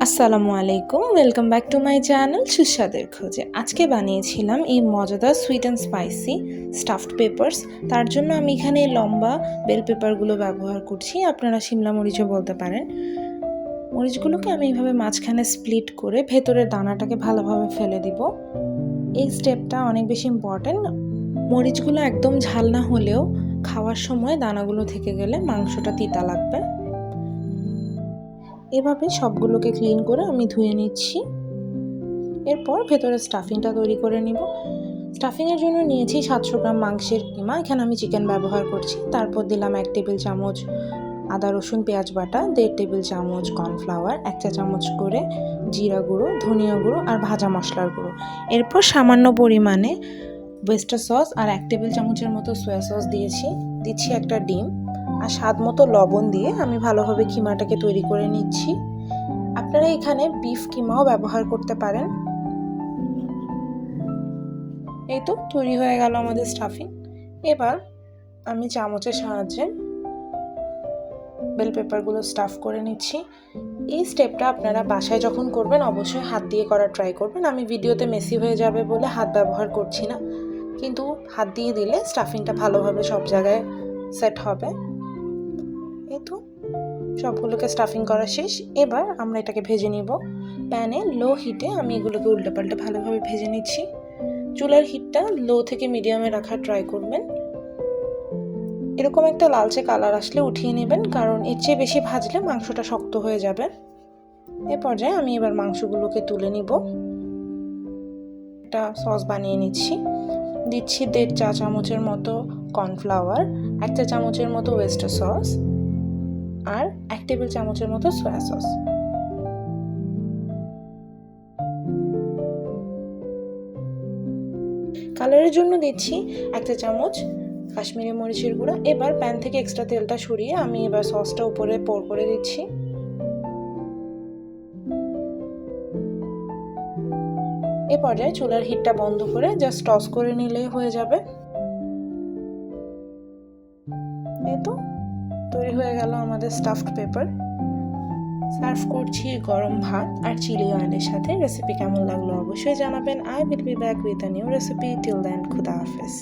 আসসালামু আলাইকুম, welcome back to my channel সুস্বাদের খোঁজে। আজকে বানিয়েছিলাম এই মজাদার sweet and spicy stuffed peppers. তার জন্য আমি এখানে লম্বা বেল পেপারগুলো ব্যবহার করছি, আপনারা শিমলা মরিচও বলতে পারেন। মরিচগুলোকে আমি এইভাবে মাঝখানে স্প্লিট করে ভেতরের দানাটাকে ভালোভাবে ফেলে দিব। এই স্টেপটা অনেক বেশি ইম্পর্টেন্ট। মরিচগুলো একদম ঝাল না হলেও খাওয়ার সময় দানাগুলো থেকে গেলে মাংসটা তিতা লাগবে। এভাবে সবগুলোকে ক্লিন করে আমি ধুয়ে নিচ্ছি। এরপর ভেতরে স্টাফিংটা তৈরি করে নিব। স্টাফিংয়ের জন্য নিয়েছি 700 গ্রাম মাংসের কিমা, এখানে আমি চিকেন ব্যবহার করছি। তারপর দিলাম 1 টেবিল চামচ আদা রসুন পেঁয়াজ বাটা, 1.5 টেবিল চামচ কর্নফ্লাওয়ার, 1 চা চামচ করে জিরা গুঁড়ো, ধনিয়া গুঁড়ো আর ভাজা মশলার গুঁড়ো। এরপর সামান্য পরিমাণে ওয়েস্টার সস আর 1 টেবিল চামচের মতো সয়া সস দিচ্ছি একটা ডিম আর স্বাদ মতো লবণ দিয়ে আমি ভালোভাবে কিমাটাকে তৈরি করে নিচ্ছি। আপনারা এখানে বিফ কিমাও ব্যবহার করতে পারেন। এই তো তৈরি হয়ে গেল আমাদের স্টাফিং। এবার আমি চামচের সাহায্যে বেল পেপারগুলো স্টাফ করে নিচ্ছি। এই স্টেপটা আপনারা বাসায় যখন করবেন অবশ্যই হাত দিয়ে করার ট্রাই করবেন। আমি ভিডিওতে মেসি হয়ে যাবে বলে হাত ব্যবহার করছি না, কিন্তু হাত দিয়ে দিলে স্টাফিংটা ভালোভাবে সব জায়গায় সেট হবে। এই তো সবগুলোকে স্টাফিং করা শেষ। এবার আমরা এটাকে ভেজে নিব। প্যানে লো হিটে আমি এগুলোকে উল্টে পাল্টে ভালোভাবে ভেজে নিচ্ছি। চুলার হিটটা লো থেকে মিডিয়ামে রাখার ট্রাই করবেন। এরকম একটা লালচে কালার আসলে উঠিয়ে নেবেন, কারণ এর চেয়ে বেশি ভাজলে মাংসটা শক্ত হয়ে যাবে। এ পর্যায়ে আমি এবার মাংসগুলোকে তুলে নিব। একটা সস বানিয়ে নিচ্ছি। দিচ্ছি 1.5 চা চামচের মতো কর্নফ্লাওয়ার, 1 চা চামচের মতো ওয়েস্টার সস আর 1 টেবিল চামচের মতো সয়া সস। কালারের জন্য দিচ্ছি 1 চা চামচ কাশ্মীরি মরিচের গুঁড়া। এবার প্যান থেকে এক্সট্রা তেলটা সরিয়ে আমি এবার সসটা উপরে পোর করে দিচ্ছি। এ পর্যায়ে চুলার হিটটা বন্ধ করে জাস্ট টস করে নিলেই হয়ে যাবে। এই তো তৈরি হয়ে গেল আমাদের স্টাফড পেপার। সার্ভ করছি গরম ভাত আর চিলি অয়েলের সাথে। রেসিপি কেমন লাগলো অবশ্যই জানাবেন। I will be back with a new recipe. Till then, খুদা হাফেজ।